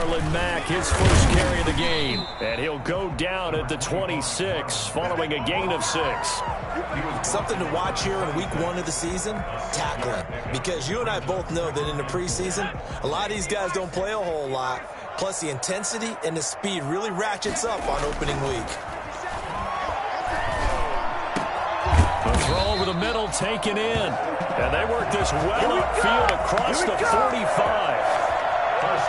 Marlon Mack, his first carry of the game. And he'll go down at the 26 following a gain of 6. Something to watch here in week 1 of the season, tackling. Because you and I both know that in the preseason, a lot of these guys don't play a whole lot. Plus, the intensity and the speed really ratchets up on opening week. The throw over the middle taken in. And they work this well upfield across the 45.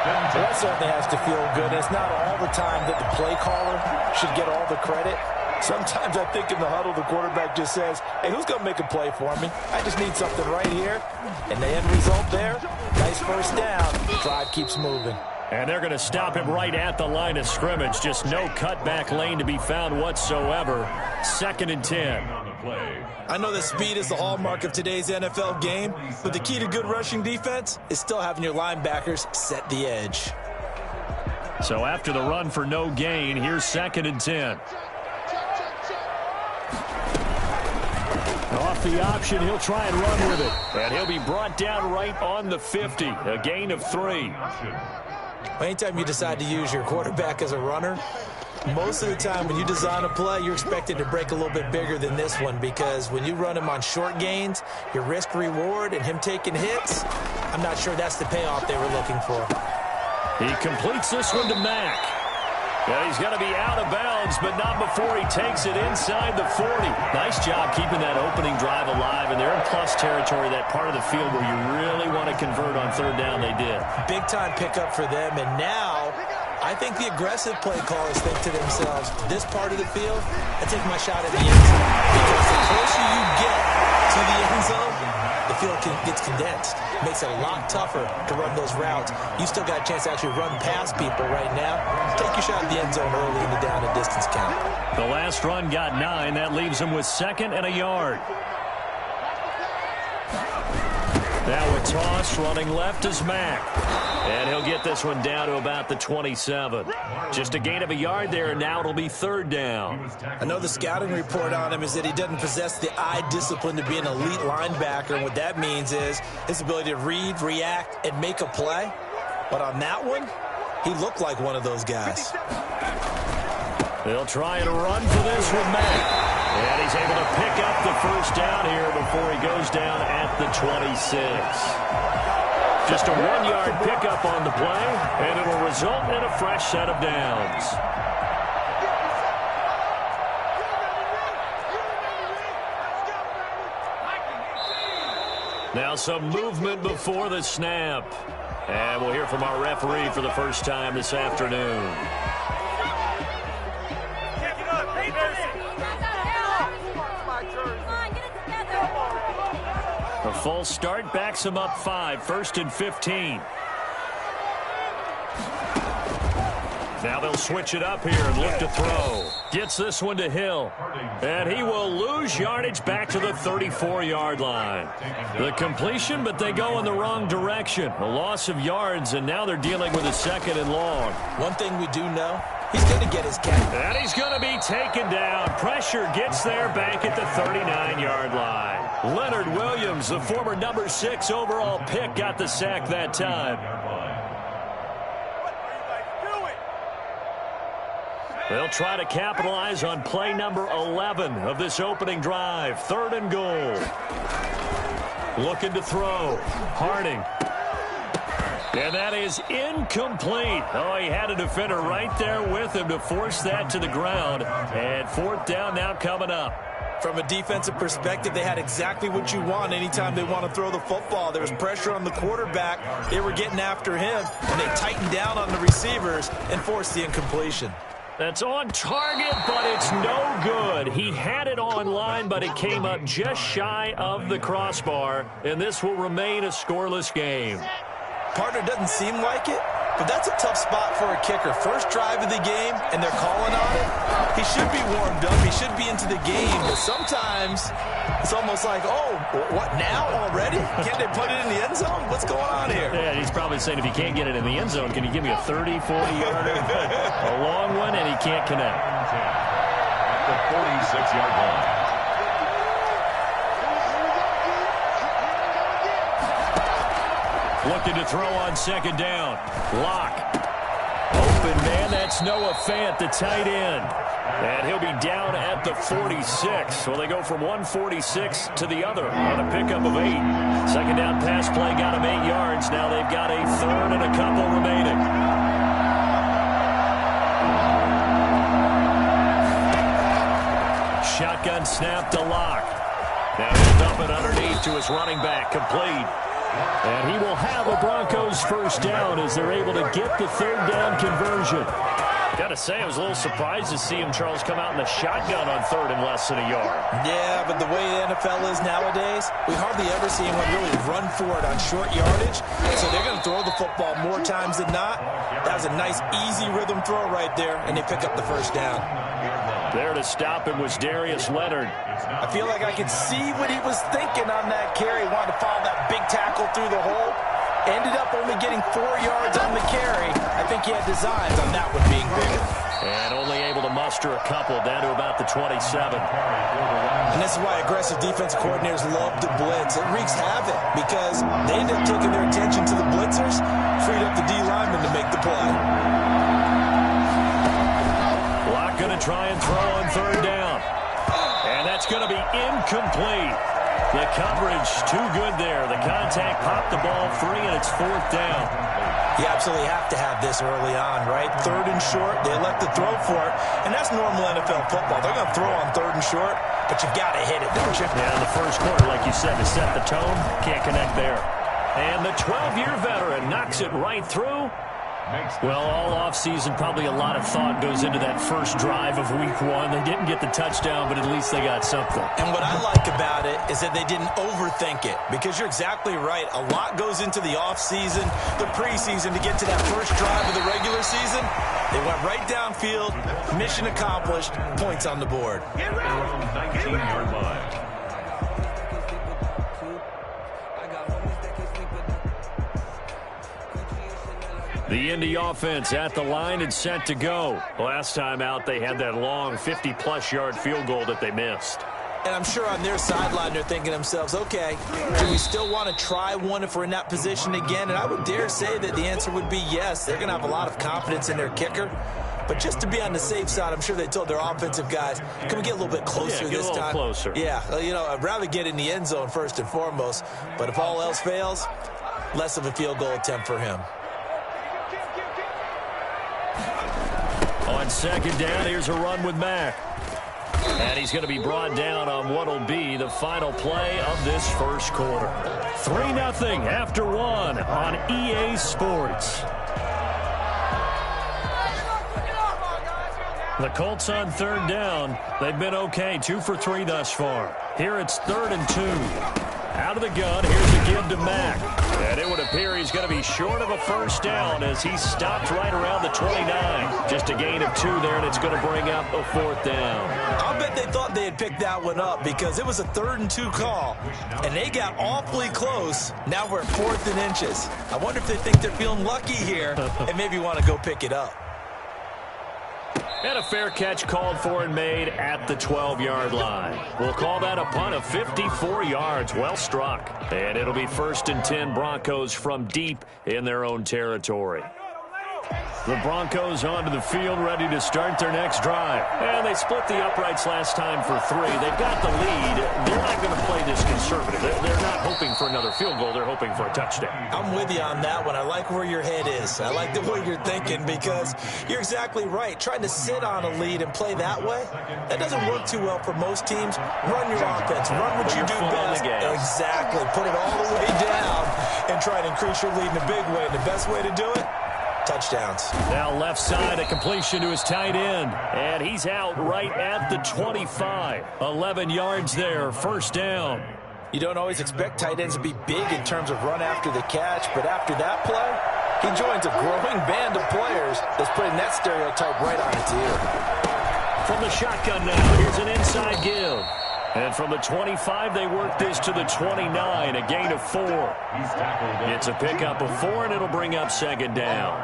That certainly has to feel good. It's not all the time that the play caller should get all the credit. Sometimes I think in the huddle, the quarterback just says, hey, who's going to make a play for me? I just need something right here. And the end result there, nice first down. Drive keeps moving. And they're going to stop him right at the line of scrimmage. Just no cutback lane to be found whatsoever. 2nd and 10. I know that speed is the hallmark of today's NFL game, but the key to good rushing defense is still having your linebackers set the edge. So after the run for no gain, here's 2nd and 10. Off the option, he'll try and run with it. And he'll be brought down right on the 50. A gain of 3. Anytime you decide to use your quarterback as a runner, most of the time when you design a play, you're expected to break a little bit bigger than this one, because when you run him on short gains, your risk-reward and him taking hits, I'm not sure that's the payoff they were looking for. He completes this one to Mack. And he's going to be out of bounds, but not before he takes it inside the 40. Nice job keeping that opening drive alive, and they're in plus territory, that part of the field where you really want to convert on 3rd down. They did. Big-time pickup for them, and now I think the aggressive play callers think to themselves, this part of the field, I take my shot at the end zone. Because the closer you get to the end zone, the field gets condensed. Makes it a lot tougher to run those routes. You still got a chance to actually run past people right now. Take your shot at the end zone early in the down and distance count. The last run got 9. That leaves him with 2nd and a yard. Now a toss, running left is Mack. And he'll get this one down to about the 27. Just a gain of a yard there, and now it'll be 3rd down. I know the scouting report on him is that he doesn't possess the eye discipline to be an elite linebacker, and what that means is his ability to read, react, and make a play. But on that one, he looked like one of those guys. They'll try and run for this with Mack. And he's able to pick up the first down here before he goes down at the 26. Just a 1-yard pickup on the play, and it will result in a fresh set of downs. Now some movement before the snap. And we'll hear from our referee for the first time this afternoon. A full start backs him up 5, 1st and 15. Now they'll switch it up here and look to throw. Gets this one to Hill. And he will lose yardage back to the 34-yard line. The completion, but they go in the wrong direction. A loss of yards, and now they're dealing with a 2nd and long. One thing we do know, he's going to get his catch. And he's going to be taken down. Pressure gets there back at the 39-yard line. Leonard Williams, the former number 6 overall pick, got the sack that time. They'll try to capitalize on play number 11 of this opening drive. 3rd and goal. Looking to throw. Harding. And that is incomplete. Oh, he had a defender right there with him to force that to the ground. And 4th down now coming up. From a defensive perspective, they had exactly what you want anytime they want to throw the football. There was pressure on the quarterback. They were getting after him, and they tightened down on the receivers and forced the incompletion. That's on target, but it's no good. He had it on line, but it came up just shy of the crossbar, and this will remain a scoreless game. Partner, doesn't seem like it, but that's a tough spot for a kicker. First drive of the game, and they're calling on it. He should be warmed up. He should be into the game, but sometimes it's almost like, oh, what, now already? Can't they put it in the end zone? What's going on here? Yeah, he's probably saying, if you can't get it in the end zone, can you give me a 30, 40-yarder? A long one, and he can't connect. At the 46-yard line. Looking to throw on 2nd down. Lock. open man. That's Noah Fant, the tight end. And he'll be down at the 46. So they go from 146 to the other on a pickup of 8. Second down pass play got him 8 yards. Now they've got a third and a couple remaining. Shotgun snap to Locke. Now he'll dump it underneath to his running back, complete. And he will have a Broncos first down as they're able to get the third down conversion. Got to say, I was a little surprised to see him, Charles, come out in the shotgun on third and less than a yard. Yeah, but the way the NFL is nowadays, we hardly ever see anyone really run for it on short yardage. So they're going to throw the football more times than not. That was a nice, easy rhythm throw right there, and they pick up the first down. There to stop him was Darius Leonard. I feel like I could see what he was thinking on that carry. Wanted to follow that big tackle through the hole. Ended up only getting 4 yards on the carry. I think he had designs on that one being bigger. And only able to muster a couple down to about the 27. And this is why aggressive defense coordinators love to blitz. It wreaks havoc because they end up taking their attention to the blitzers, freed up the D lineman to make the play. Locke going to try and throw on third down. And that's going to be incomplete. The coverage too good there. The contact popped the ball free, and it's fourth down. You absolutely have to have this early on, right? Third and short, they elect to throw for it, and that's normal NFL football. They're going to throw on third and short, but you've got to hit it, don't you? Yeah, in the first quarter, like you said, to set the tone, can't connect there. And the 12-year veteran knocks it right through. Well, all offseason, probably a lot of thought goes into that first drive of week 1. They didn't get the touchdown, but at least they got something. And what I like about it is that they didn't overthink it, because you're exactly right. A lot goes into the offseason, the preseason, to get to that first drive of the regular season. They went right downfield, mission accomplished, points on the board. 19-yard line. The Indy offense at the line and set to go. Last time out, they had that long 50-plus yard field goal that they missed. And I'm sure on their sideline they're thinking to themselves, okay, do we still want to try one if we're in that position again? And I would dare say that the answer would be yes. They're going to have a lot of confidence in their kicker. But just to be on the safe side, I'm sure they told their offensive guys, can we get a little bit closer this time? Closer. Yeah, you know, I'd rather get in the end zone first and foremost. But if all else fails, less of a field goal attempt for him. On second down, here's a run with Mack. And he's going to be brought down on what will be the final play of this first quarter. 3-0 after 1 on EA Sports. The Colts on third down. They've been okay, 2 for 3 thus far. Here it's 3rd and 2. Out of the gun, here's a give to Mack. And it would appear he's going to be short of a first down as he stopped right around the 29. Just a gain of 2 there, and it's going to bring up a 4th down. I'll bet they thought they had picked that one up because it was a 3rd and 2 call, and they got awfully close. Now we're at 4th and inches. I wonder if they think they're feeling lucky here and maybe want to go pick it up. And a fair catch called for and made at the 12-yard line. We'll call that a punt of 54 yards. Well struck. And it'll be 1st and 10 Broncos from deep in their own territory. The Broncos onto the field, ready to start their next drive. And they split the uprights last time for 3. They've got the lead. They're not going to play this conservative. They're not hoping for another field goal. They're hoping for a touchdown. I'm with you on that one. I like where your head is. I like the way you're thinking because you're exactly right. Trying to sit on a lead and play that way, that doesn't work too well for most teams. Run your offense. Run what you do best. Exactly. Put it all the way down and try to increase your lead in a big way. And the best way to do it, touchdowns. Now left side, a completion to his tight end. And he's out right at the 25. 11 yards there, first down. You don't always expect tight ends to be big in terms of run after the catch, but after that play, he joins a growing band of players that's putting that stereotype right on its ear. From the shotgun now, here's an inside give. And from the 25, they work this to the 29, a gain of 4. It's a pickup of 4, and it'll bring up second down.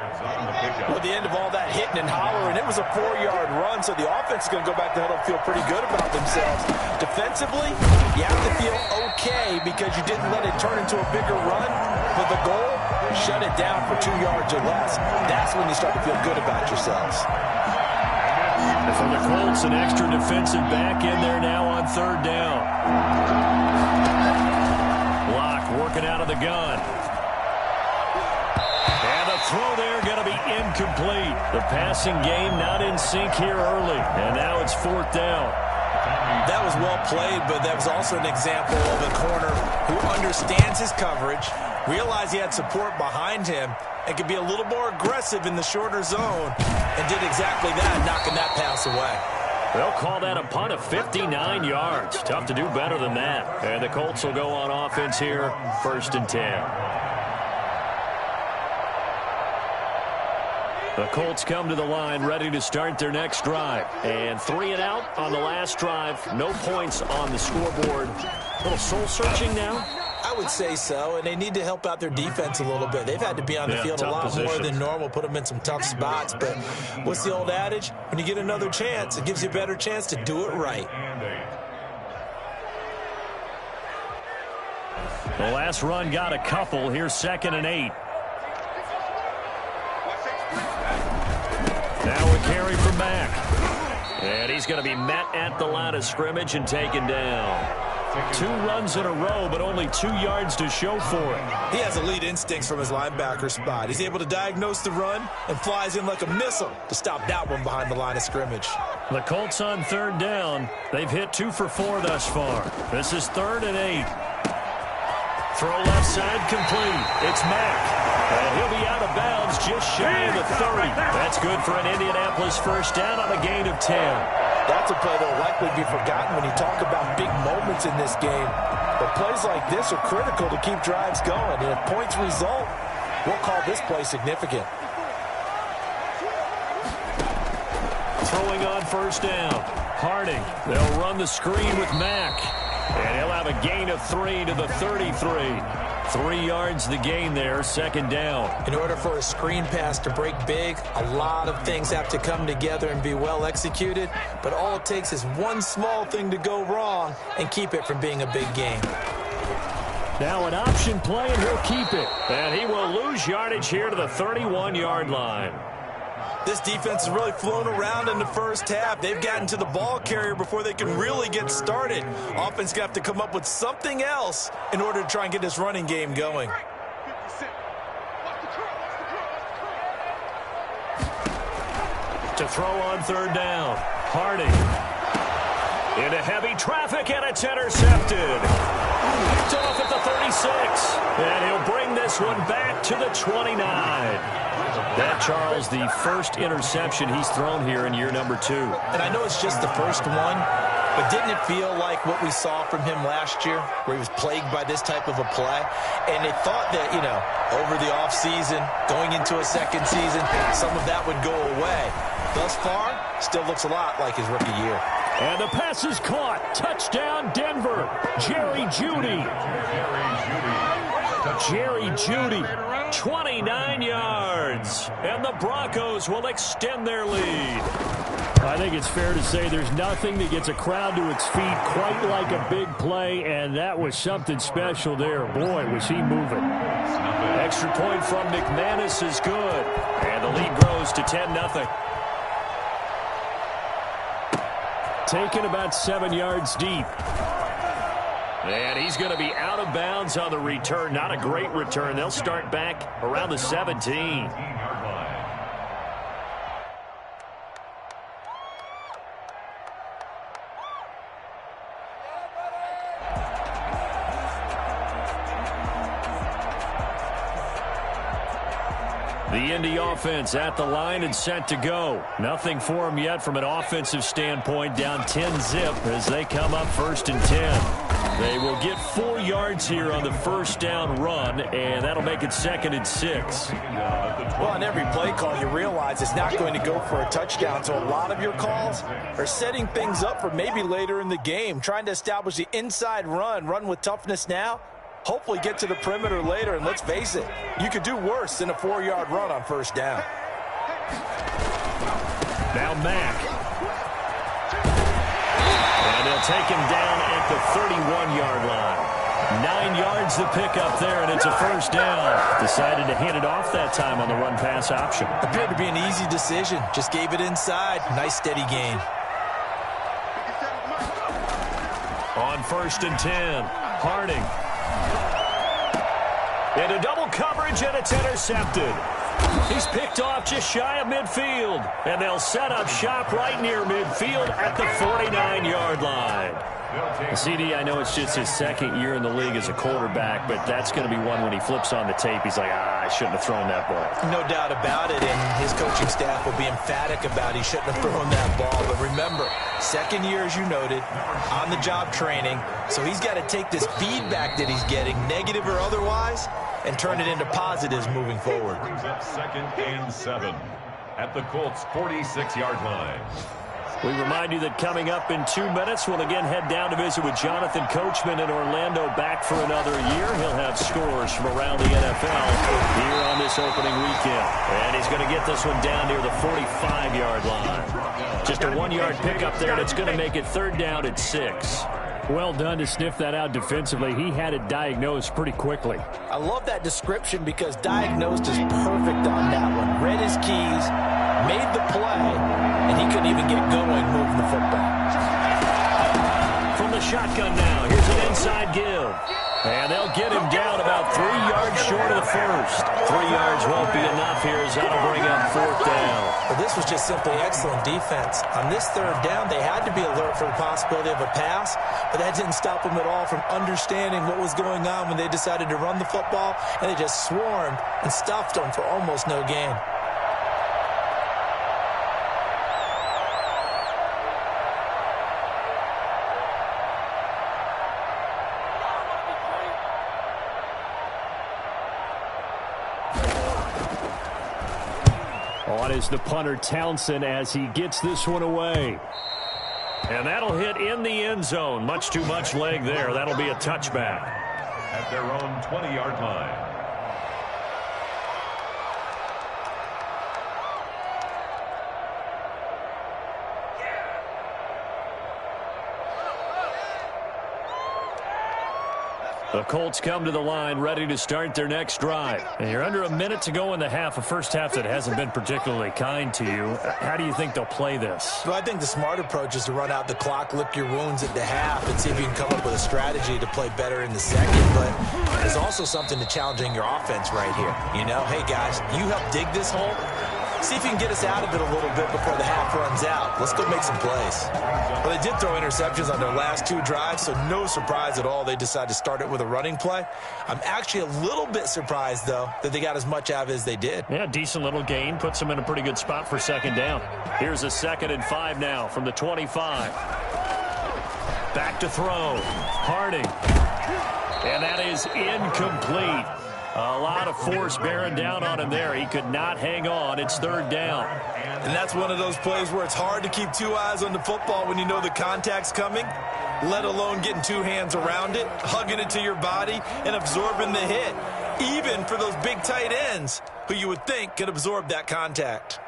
Well, at the end of all that hitting and hollering, it was a 4-yard run, so the offense is going to go back to huddle and feel pretty good about themselves. Defensively, you have to feel okay because you didn't let it turn into a bigger run, but the goal, shut it down for 2 yards or less. That's when you start to feel good about yourselves. And for the Colts, an extra defensive back in there now on third down. Block working out of the gun. And the throw there going to be incomplete. The passing game not in sync here early. And now it's fourth down. That was well played, but that was also an example of a corner who understands his coverage, realized he had support behind him, and could be a little more aggressive in the shorter zone, and did exactly that, knocking that pass away. They'll call that a punt of 59 yards. Tough to do better than that. And the Colts will go on offense here, 1st and 10. The Colts come to the line ready to start their next drive. And 3 and out on the last drive. No points on the scoreboard. A little soul-searching now? I would say so, and they need to help out their defense a little bit. They've had to be on the field a lot more than normal, put them in some tough spots. But what's the old adage? When you get another chance, it gives you a better chance to do it right. The last run got a couple. Here's 2nd and 8. Now a carry from Mack. And he's going to be met at the line of scrimmage and taken down. 2 runs in a row, but only 2 yards to show for it. He has elite instincts from his linebacker spot. He's able to diagnose the run and flies in like a missile to stop that one behind the line of scrimmage. The Colts on third down. They've hit 2 for 4 thus far. This is 3rd and 8. Throw left side complete. It's Mack. And he'll be out of bounds just shy of the 30. That's good for an Indianapolis first down on a gain of 10. That's a play that will likely be forgotten when you talk about big moments in this game. But plays like this are critical to keep drives going. And if points result, we'll call this play significant. Throwing on first down. Harding. They'll run the screen with Mack. And he'll have a gain of 3 to the 33. 3 yards the gain there, 2nd down. In order for a screen pass to break big, a lot of things have to come together and be well executed. But all it takes is one small thing to go wrong and keep it from being a big game. Now an option play, and he'll keep it. And he will lose yardage here to the 31-yard line. This defense has really flown around in the first half. They've gotten to the ball carrier before they can really get started. Offense going to have to come up with something else in order to try and get this running game going. To throw on third down. Harding. Into heavy traffic, and it's intercepted. Picked off at the 36. And he'll bring this one back to the 29. That, Charles, the first interception he's thrown here in year number 2. And I know it's just the first one, but didn't it feel like what we saw from him last year, where he was plagued by this type of a play? And they thought that, over the offseason, going into a second season, some of that would go away. Thus far, still looks a lot like his rookie year. And the pass is caught. Touchdown, Denver. Jerry Jeudy. Jerry Jeudy, 29 yards. And the Broncos will extend their lead. I think it's fair to say there's nothing that gets a crowd to its feet quite like a big play, and that was something special there. Boy, was he moving. Extra point from McManus is good. And the lead grows to 10-0. Taken about 7 yards deep. And he's going to be out of bounds on the return. Not a great return. They'll start back around the 17. The Indy offense at the line and set to go. Nothing for them yet from an offensive standpoint. Down 10-zip as they come up 1st and 10. They will get 4 yards here on the first down run, and that'll make it 2nd and 6. Well, on every play call, you realize it's not going to go for a touchdown, so a lot of your calls are setting things up for maybe later in the game, trying to establish the inside run with toughness now, hopefully get to the perimeter later, and let's face it, you could do worse than a 4-yard run on first down. Now Mack. And they'll take him down at the 31-yard line. 9 yards to pick up there, and it's a first down. Decided to hand it off that time on the run-pass option. Appeared to be an easy decision. Just gave it inside. Nice steady gain. On 1st and 10, Harding. Into double coverage, and it's intercepted. He's picked off just shy of midfield, and they'll set up shop right near midfield at the 49-yard line. CD, I know it's just his 2nd year in the league as a quarterback, but that's going to be one when he flips on the tape. He's like, I shouldn't have thrown that ball. No doubt about it, and his coaching staff will be emphatic about he shouldn't have thrown that ball. But remember, 2nd year, as you noted, on-the-job training, so he's got to take this feedback that he's getting, negative or otherwise, and turn it into positives moving forward. Brings up 2nd and 7 at the Colts' 46-yard line. We remind you that coming up in 2 minutes, we'll again head down to visit with Jonathan Coachman in Orlando, back for another year. He'll have scores from around the NFL here on this opening weekend. And he's going to get this one down near the 45-yard line. Just a 1-yard pickup there, and it's going to make it 3rd down at 6. Well done to sniff that out defensively. He had it diagnosed pretty quickly. I love that description because diagnosed is perfect on that one. Read his keys, made the play, and he couldn't even get going moving the football. From the shotgun now, here's an inside give. And they'll get him down about 3 yards short of the first. 3 yards won't be enough here as that'll bring up 4th down. Well, this was just simply excellent defense. On this 3rd down, they had to be alert for the possibility of a pass, but that didn't stop them at all from understanding what was going on when they decided to run the football, and they just swarmed and stuffed them for almost no gain. On is the punter Townsend as he gets this one away. And that'll hit in the end zone. Much too much leg there. That'll be a touchback. At their own 20-yard line. The Colts come to the line ready to start their next drive. And you're under a minute to go in the half, a first half that hasn't been particularly kind to you. How do you think they'll play this? Well, I think the smart approach is to run out the clock, lick your wounds at the half, and see if you can come up with a strategy to play better in the second. But there's also something to challenging your offense right here. You know, hey, guys, you help dig this hole. See if you can get us out of it a little bit before the half runs out. Let's go make some plays. Well, they did throw interceptions on their last 2 drives, so no surprise at all they decided to start it with a running play. I'm actually a little bit surprised, though, that they got as much out of it as they did. Yeah, decent little gain. Puts them in a pretty good spot for 2nd down. Here's a 2nd and 5 now from the 25. Back to throw. Harding. And that is incomplete. A lot of force bearing down on him there. He could not hang on. It's 3rd down. And that's one of those plays where it's hard to keep 2 eyes on the football when you know the contact's coming, let alone getting 2 hands around it, hugging it to your body, and absorbing the hit, even for those big tight ends who you would think could absorb that contact.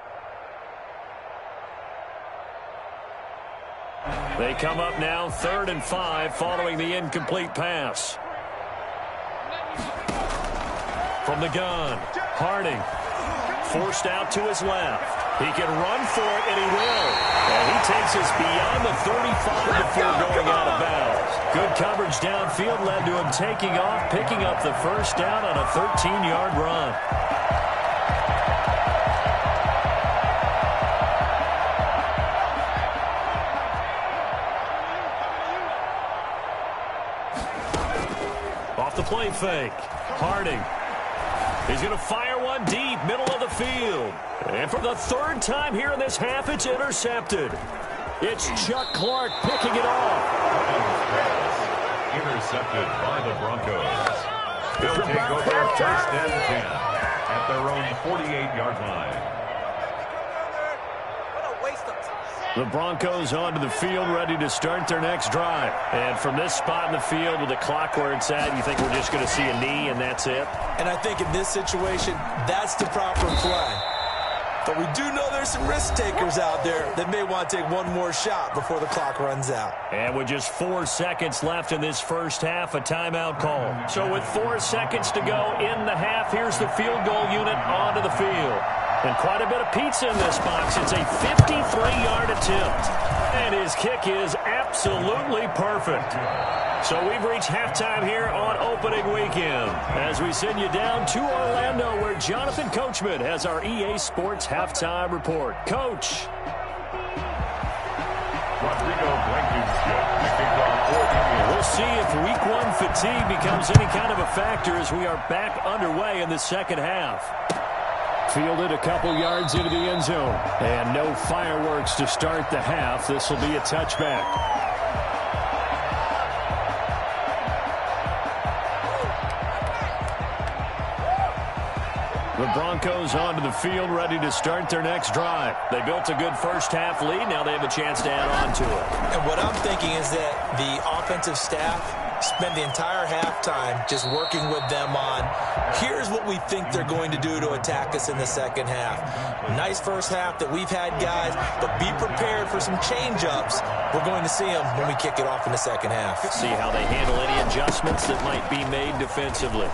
They come up now 3rd and 5 following the incomplete pass. From the gun, Harding forced out to his left. He can run for it, and he will. And he takes us beyond the 35 before going out of bounds. Good coverage downfield led to him taking off, picking up the first down on a 13-yard run. Off the play fake, Harding. He's going to fire one run deep, middle of the field. And for the third time here in this half, it's intercepted. It's Chuck Clark picking it off. Intercepted by the Broncos. They'll take over first and 10 at their own 48-yard line. The Broncos onto the field, ready to start their next drive. And from this spot in the field with the clock where it's at, you think we're just going to see a knee and that's it? And I think in this situation, that's the proper play. But we do know there's some risk takers out there that may want to take one more shot before the clock runs out. And with just 4 seconds left in this first half, a timeout call. So with 4 seconds to go in the half, here's the field goal unit onto the field. And quite a bit of pizza in this box. It's a 53-yard attempt. And his kick is absolutely perfect. So we've reached halftime here on opening weekend as we send you down to Orlando where Jonathan Coachman has our EA Sports halftime report. Coach. Rodrigo Blankenship kicking off for India. We'll see if week 1 fatigue becomes any kind of a factor as we are back underway in the second half. Fielded a couple yards into the end zone. And no fireworks to start the half. This will be a touchback. The Broncos onto the field, ready to start their next drive. They built a good first half lead. Now they have a chance to add on to it. And what I'm thinking is that the offensive staff spend the entire halftime just working with them on, here's what we think they're going to do to attack us in the second half. Nice first half that we've had, guys, but be prepared for some change-ups. We're going to see them when we kick it off in the second half. See how they handle any adjustments that might be made defensively.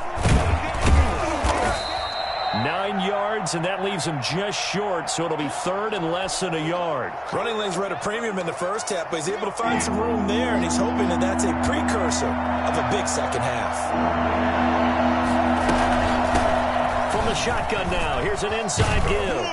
9 yards, and that leaves him just short, so it'll be third and less than a yard. Running lanes were at a premium in the first half, but he's able to find some room there, and he's hoping that that's a precursor of a big second half. From the shotgun now, here's an inside give.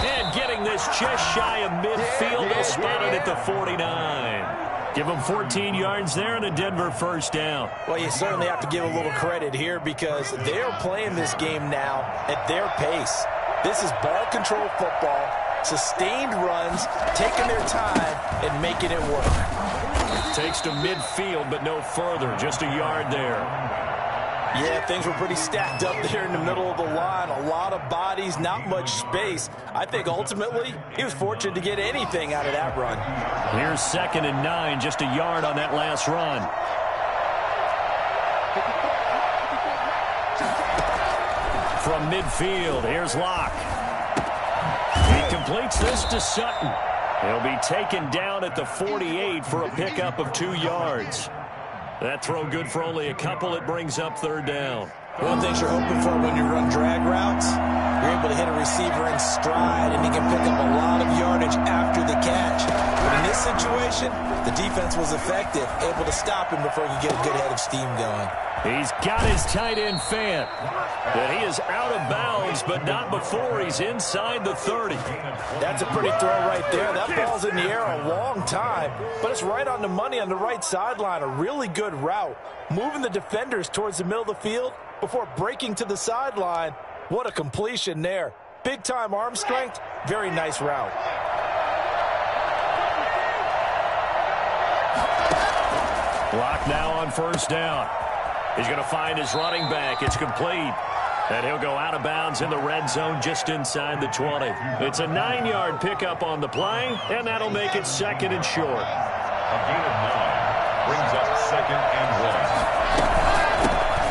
And getting this just shy of midfield, they'll spot it at the 49. Give them 14 yards there and a Denver first down. Well, you certainly have to give a little credit here because they're playing this game now at their pace. This is ball control football, sustained runs, taking their time and making it work. Takes to midfield, but no further. Just a yard there. Yeah, things were pretty stacked up there in the middle of the line. A lot of bodies, not much space. I think ultimately he was fortunate to get anything out of that run. Here's 2nd and 9, just a yard on that last run. From midfield, here's Locke. He completes this to Sutton. He'll be taken down at the 48 for a pickup of 2 yards. That throw good for only a couple. It brings up third down. One thing you're hoping for when you run drag routes, you're able to hit a receiver in stride, and he can pick up a lot of yardage after the catch. But in this situation, the defense was effective, able to stop him before he could get a good head of steam going. He's got his tight end fan. And he is out of bounds, but not before he's inside the 30. That's a pretty throw right there. That ball's in the air a long time, but it's right on the money on the right sideline. A really good route. Moving the defenders towards the middle of the field before breaking to the sideline. What a completion there. Big-time arm strength. Very nice route. Lock now on first down. He's going to find his running back. It's complete. And he'll go out of bounds in the red zone just inside the 20. It's a 9-yard pickup on the play, and that'll make it 2nd and short. A gain of 9 brings up 2nd and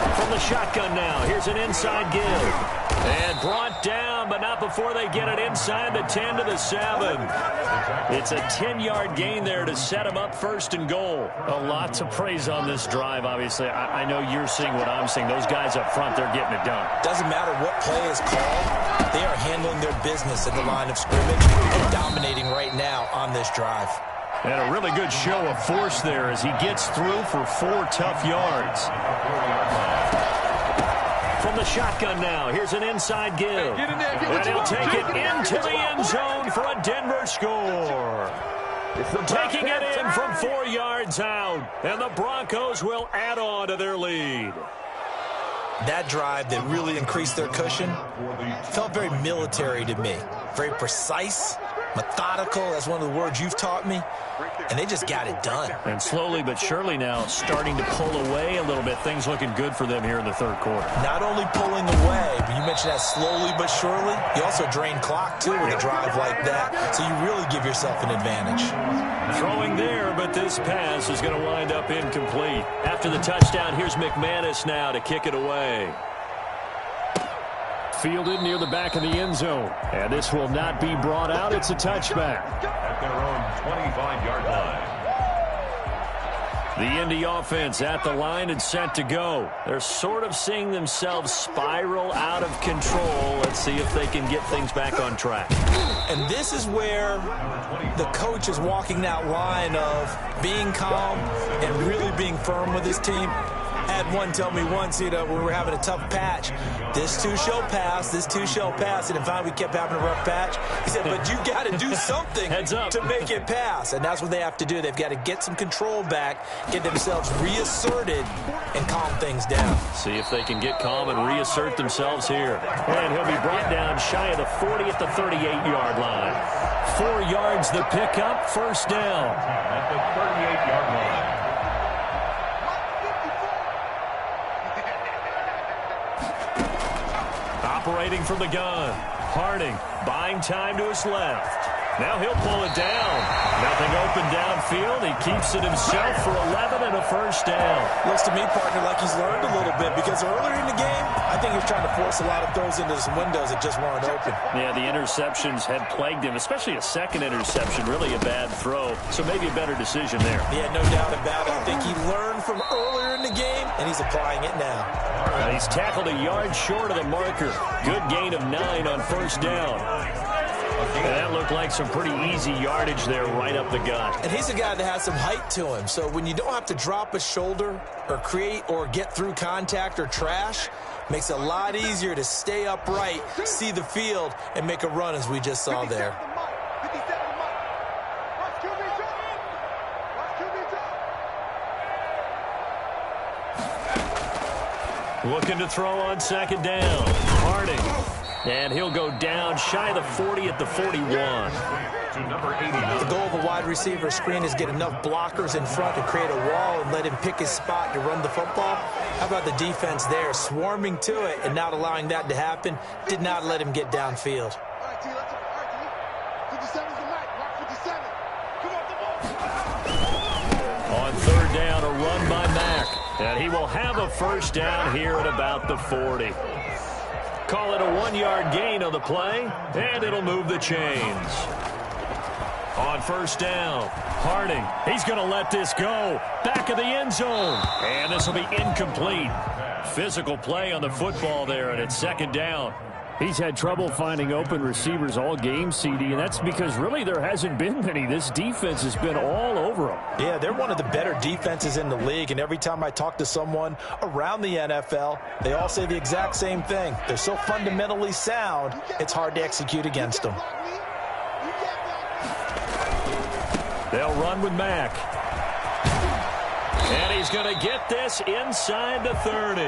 1. From the shotgun now, here's an inside give. And brought down, but not before they get it inside the 10 to the 7. It's a 10-yard gain there to set him up 1st and goal. A lot to praise on this drive, obviously. I know you're seeing what I'm seeing. Those guys up front, they're getting it done. Doesn't matter what play is called. They are handling their business at the line of scrimmage and dominating right now on this drive. And a really good show of force there as he gets through for 4 tough yards. From the shotgun now, here's an inside give. And he'll take it into the end zone for a Denver score. Taking it in from 4 yards out, and the Broncos will add on to their lead. That drive that really increased their cushion felt very military to me. Very precise, methodical. That's one of the words you've taught me. And they just got it done. And slowly but surely now starting to pull away a little bit. Things looking good for them here in the third quarter. Not only pulling away, but you mentioned that slowly but surely. You also drain clock, too, with a drive like that. So you really give yourself an advantage. Throwing there, but this pass is going to wind up incomplete. After the touchdown, here's McManus now to kick it away. Fielded near the back of the end zone. And this will not be brought out. It's a touchback. At their own 25-yard line. The Indy offense at the line and set to go. They're sort of seeing themselves spiral out of control. Let's see if they can get things back on track. And this is where the coach is walking that line of being calm and really being firm with his team. I had one tell me once, when we were having a tough patch, this too shall pass, this too shall pass. And finally we kept having a rough patch. He said, but you got to do something to make it pass. And that's what they have to do. They've got to get some control back, get themselves reasserted, and calm things down. See if they can get calm and reassert themselves here. And he'll be brought down shy of the 40 at the 38-yard line. 4 yards the pickup, first down. At the 38-yard line. Operating from the gun. Harding buying time to his left. Now he'll pull it down. Nothing open downfield. He keeps it himself for 11 and a first down. Looks to me, partner, like he's learned a little bit because earlier in the game, I think he was trying to force a lot of throws into some windows that just weren't open. Yeah, the interceptions had plagued him, especially a second interception, really a bad throw. So maybe a better decision there. Yeah, no doubt about it. I think he learned from earlier in the game, and he's applying it now. And he's tackled a yard short of the marker. Good gain of 9 on first down. And that looked like some pretty easy yardage there right up the gut. And he's a guy that has some height to him. So when you don't have to drop a shoulder or create or get through contact or trash, makes it a lot easier to stay upright, see the field, and make a run as we just saw there. Looking to throw on second down. Harding. And he'll go down shy of the 40 at the 41. The goal of a wide receiver screen is get enough blockers in front to create a wall and let him pick his spot to run the football. How about the defense there, swarming to it and not allowing that to happen? Did not let him get downfield. On third down, a run by Mack. And he will have a first down here at about the 40. Call it a 1-yard gain on the play, and it'll move the chains. On first down, Harding. He's going to let this go. Back of the end zone. And this will be incomplete. Physical play on the football there, and it's second down. He's had trouble finding open receivers all game, CD, and that's because really there hasn't been many. This defense has been all over them. Yeah, they're one of the better defenses in the league, and every time I talk to someone around the NFL, they all say the exact same thing. They're so fundamentally sound, it's hard to execute against them. They'll run with Mack. And he's going to get this inside the 30.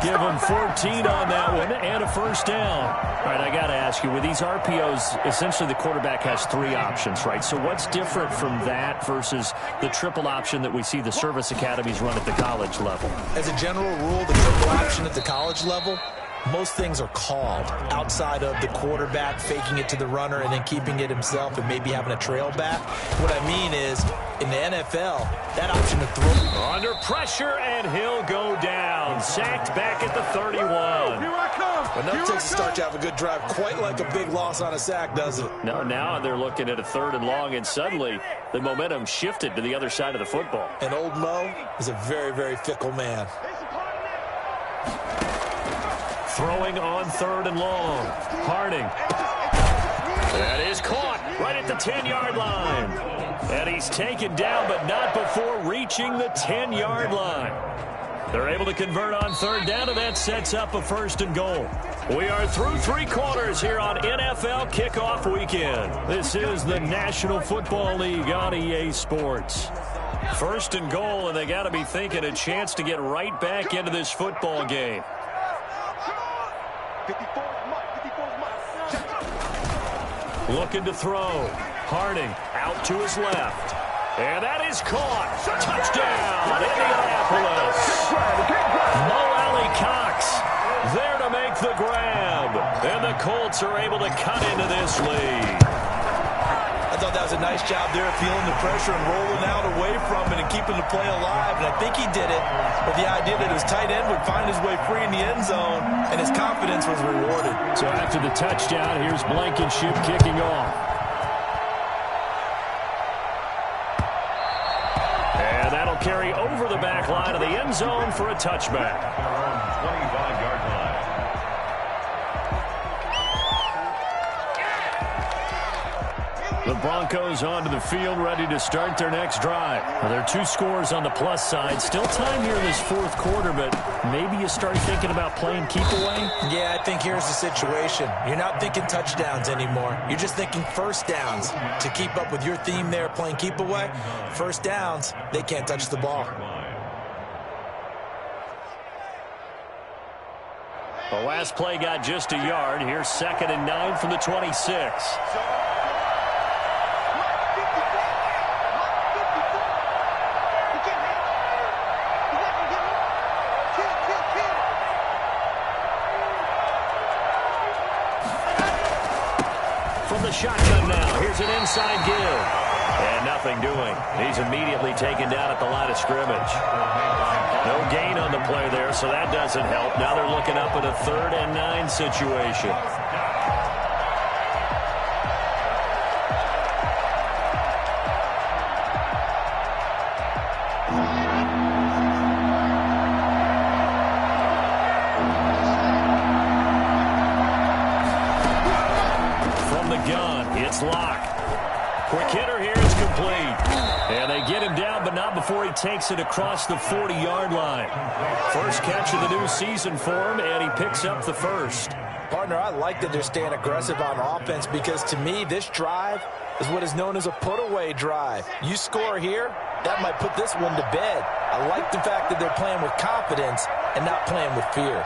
Give him 14 on that one and a first down. All right, I got to ask you, with these RPOs, essentially the quarterback has 3 options, right? So what's different from that versus the triple option that we see the service academies run at the college level? As a general rule, the triple option at the college level, most things are called outside of the quarterback faking it to the runner and then keeping it himself and maybe having a trail back. What I mean is, in the NFL, that option to throw. Under pressure, and he'll go down. Sacked back at the 31. Enough takes to start to have a good drive. Quite like a big loss on a sack, does it? No, now they're looking at a 3rd and long, and suddenly the momentum shifted to the other side of the football. And old Mo is a very, very fickle man. Throwing on 3rd and long. Harding. That is caught right at the 10-yard line. And he's taken down, but not before reaching the 10-yard line. They're able to convert on 3rd down, and that sets up a 1st and goal. We are through 3 quarters here on NFL Kickoff Weekend. This is the National Football League on EA Sports. 1st and goal, and they got to be thinking a chance to get right back into this football game. Looking to throw. Harding out to his left. And that is caught. Touchdown, Indianapolis. Mo Alley Cox there to make the grab. And the Colts are able to cut into this lead. I thought that was a nice job there, feeling the pressure and rolling out away from it and keeping the play alive. And I think he did it with the idea that his tight end would find his way free in the end zone, and his confidence was rewarded. So after the touchdown, here's Blankenship kicking off. And that'll carry over the back line of the end zone for a touchback. 25-yard line. The Broncos onto the field, ready to start their next drive. Well, there are 2 scores on the plus side. Still time here in this 4th quarter, but maybe you start thinking about playing keep away? Yeah, I think here's the situation. You're not thinking touchdowns anymore. You're just thinking first downs. To keep up with your theme there, playing keep away, first downs, they can't touch the ball. The last play got just a yard. Here's 2nd and 9 from the 26. Shotgun now. Here's an inside give. And nothing doing. He's immediately taken down at the line of scrimmage. No gain on the play there, so that doesn't help. Now they're looking up at a 3rd and 9 situation. Lock. Quick hitter here is complete. And they get him down, but not before he takes it across the 40-yard line. First catch of the new season for him, and he picks up the first. Partner, I like that they're staying aggressive on offense because to me, this drive is what is known as a put-away drive. You score here, that might put this one to bed. I like the fact that they're playing with confidence and not playing with fear.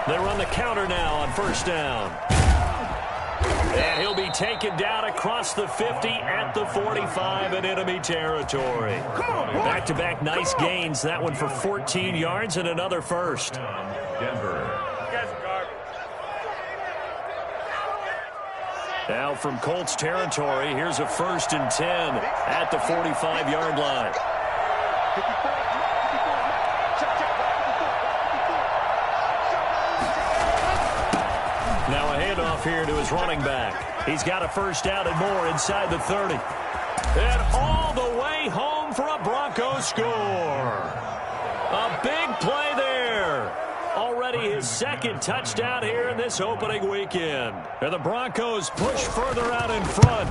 They run the counter now on first down. And he'll be taken down across the 50 at the 45 in enemy territory. Back-to-back nice gains. That one for 14 yards and another first. Denver. Now from Colts territory, here's a 1st and 10 at the 45-yard line. Now a handoff here to his running back. He's got a first down and more inside the 30. And all the way home for a Broncos score. A big play there. Already his 2nd touchdown here in this opening weekend. And the Broncos push further out in front.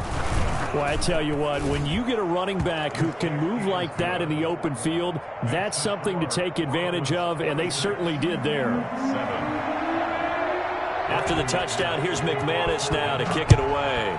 Well, I tell you what, when you get a running back who can move like that in the open field, that's something to take advantage of, and they certainly did there. After the touchdown, here's McManus now to kick it away.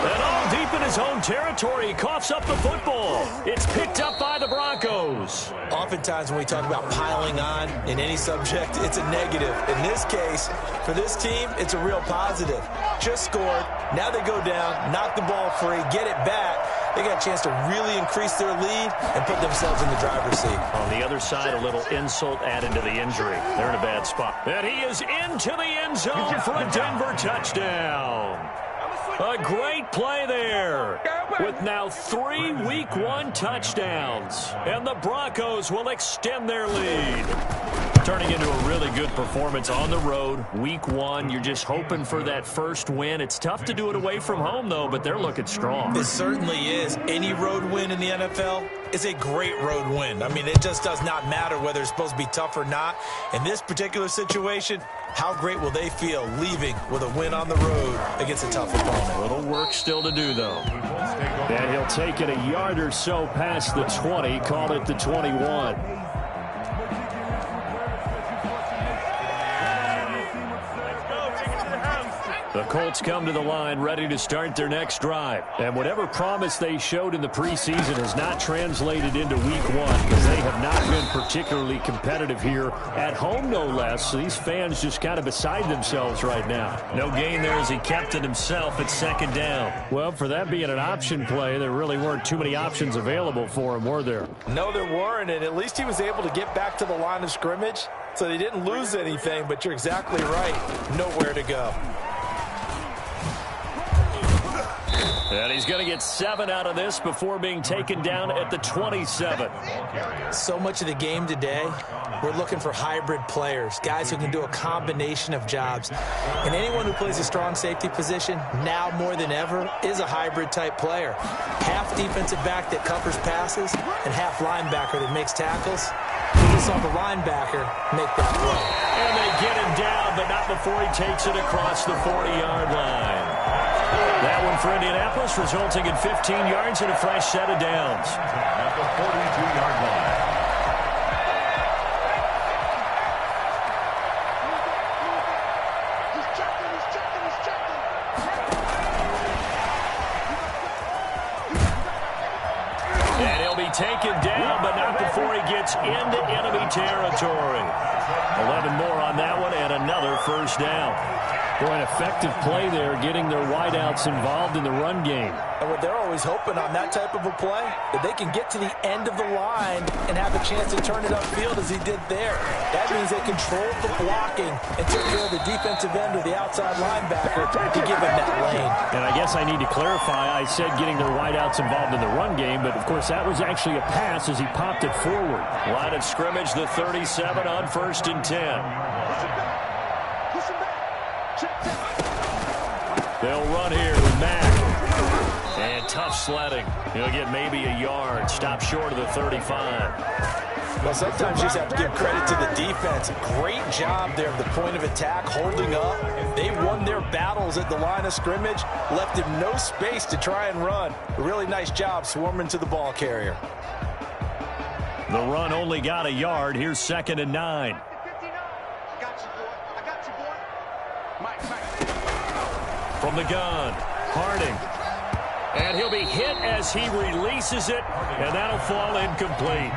And all deep in his own territory, he coughs up the football. It's picked up by the Broncos. Oftentimes when we talk about piling on in any subject, it's a negative. In this case, for this team, it's a real positive. Just scored. Now they go down, knock the ball free, get it back. They got a chance to really increase their lead and put themselves in the driver's seat. On the other side, a little insult added to the injury. They're in a bad spot. And he is into the end zone for a Denver touchdown. A great play there with now 3 Week 1 touchdowns. And the Broncos will extend their lead. Turning into a really good performance on the road. Week 1, you're just hoping for that first win. It's tough to do it away from home, though, but they're looking strong. It certainly is. Any road win in the NFL is a great road win. I mean, it just does not matter whether it's supposed to be tough or not. In this particular situation, how great will they feel leaving with a win on the road against a tough opponent? A little work still to do, though. And he'll take it a yard or so past the 20, call it the 21. The Colts come to the line ready to start their next drive. And whatever promise they showed in the preseason has not translated into week one because they have not been particularly competitive here at home, no less. So these fans just kind of beside themselves right now. No gain there as he kept it himself at second down. Well, for that being an option play, there really weren't too many options available for him, were there? No, there weren't, and at least he was able to get back to the line of scrimmage, so they didn't lose anything, but you're exactly right. Nowhere to go. And he's going to get 7 out of this before being taken down at the 27. So much of the game today, we're looking for hybrid players, guys who can do a combination of jobs. And anyone who plays a strong safety position, now more than ever, is a hybrid-type player. Half defensive back that covers passes and half linebacker that makes tackles. We just saw the linebacker make that play. And they get him down, but not before he takes it across the 40-yard line. That one for Indianapolis, resulting in 15 yards and a fresh set of downs. At the 42-yard line. And he'll be taken down, but not before he gets into enemy territory. 11 more on that one and another first down. Boy, an effective play there, getting their wideouts involved in the run game. And what they're always hoping on that type of a play, that they can get to the end of the line and have a chance to turn it upfield as he did there. That means they controlled the blocking and took care of the defensive end or the outside linebacker to give him that lane. And I guess I need to clarify, I said getting their wideouts involved in the run game, but of course that was actually a pass as he popped it forward. Line of scrimmage, the 37 on 1st and 10. They'll run here with Mack. And tough sledding. He'll get maybe a yard. Stop short of the 35. Well, sometimes you just have to give credit to the defense. Great job there at the point of attack, holding up. They won their battles at the line of scrimmage, left him no space to try and run. A really nice job swarming to the ball carrier. The run only got a yard. Here's 2nd and 9. From the gun, Harding. And he'll be hit as he releases it, and that'll fall incomplete.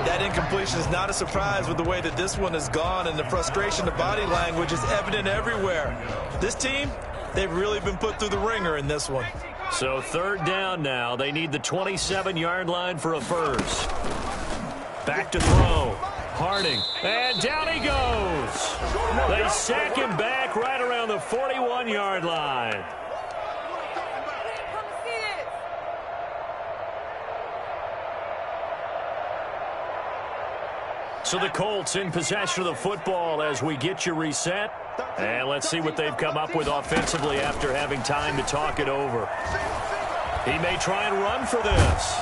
That incompletion is not a surprise with the way that this one has gone, and the frustration, the body language is evident everywhere. This team, they've really been put through the ringer in this one. So 3rd down now. They need the 27-yard line for a first. Back to throw. Harding. And down he goes. They sack him back right around the 41-yard line. So the Colts in possession of the football as we get you reset. And let's see what they've come up with offensively after having time to talk it over. He may try and run for this.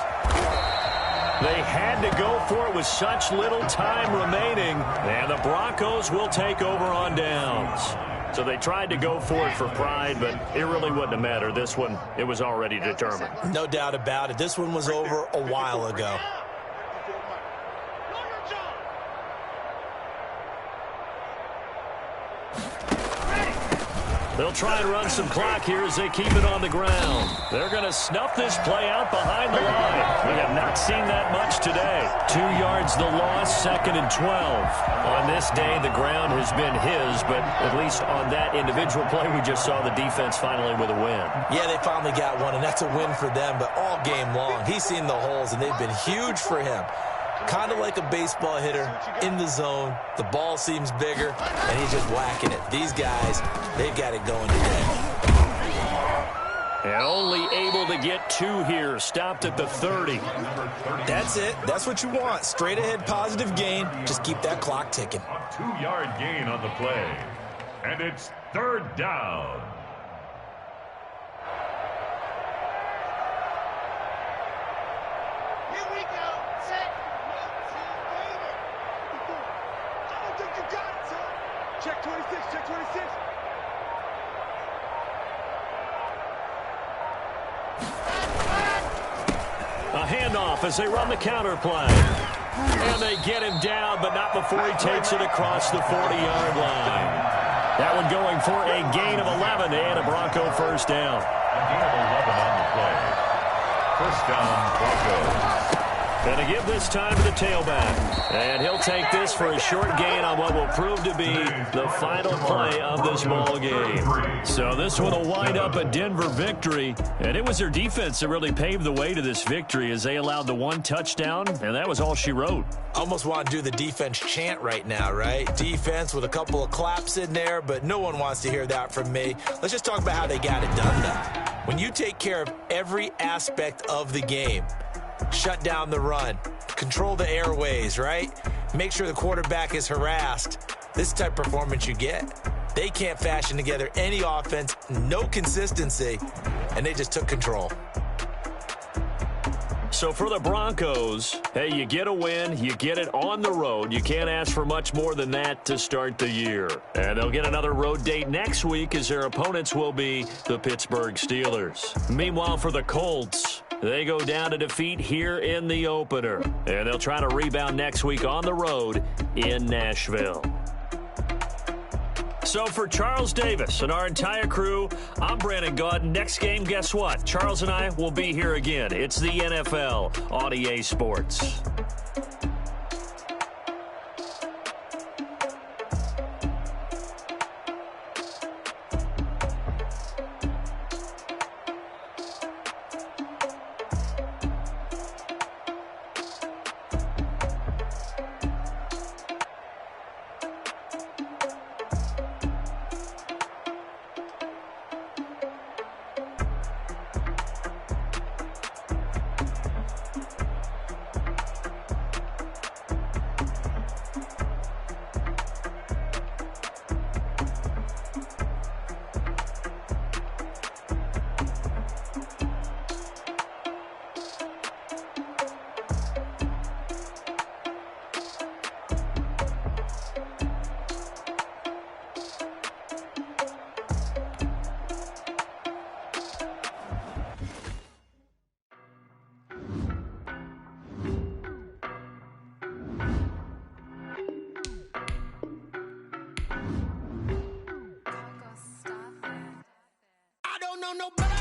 They had to go for it with such little time remaining. And the Broncos will take over on downs. So they tried to go for it for pride, but it really wouldn't have mattered. This one, it was already determined. No doubt about it. This one was over a while ago. They'll try and run some clock here as they keep it on the ground. They're going to snuff this play out behind the line. We have not seen that much today. 2 yards the loss, 2nd and 12. On this day, the ground has been his, but at least on that individual play, we just saw the defense finally with a win. Yeah, they finally got one, and that's a win for them, but all game long, he's seen the holes, and they've been huge for him. Kind of like a baseball hitter in the zone. The ball seems bigger, and he's just whacking it. These guys, they've got it going today. And only able to get 2 here. Stopped at the 30. That's it. That's what you want. Straight ahead positive gain. Just keep that clock ticking. A 2-yard gain on the play. And it's 3rd down. Check 26, check 26. A handoff as they run the counter play. And they get him down, but not before he takes it across the 40-yard line. That one going for a gain of 11 and a Bronco first down. A gain of 11 on the play. First down, Broncos. And to give this time to the tailback. And he'll take this for a short gain on what will prove to be the final play of this ball game. So this one will wind up a Denver victory. And it was their defense that really paved the way to this victory as they allowed the one touchdown, and that was all she wrote. Almost want to do the defense chant right now, right? Defense with a couple of claps in there, but no one wants to hear that from me. Let's just talk about how they got it done, though. When you take care of every aspect of the game, shut down the run, control the airways, right? Make sure the quarterback is harassed. This is the type of performance you get. They can't fashion together any offense, no consistency, and they just took control. So for the Broncos, hey, you get a win, you get it on the road. You can't ask for much more than that to start the year. And they'll get another road date next week as their opponents will be the Pittsburgh Steelers. Meanwhile, for the Colts, they go down to defeat here in the opener. And they'll try to rebound next week on the road in Nashville. So for Charles Davis and our entire crew, I'm Brandon Gaudin. Next game, guess what? Charles and I will be here again. It's the NFL on EA Sports. Nobody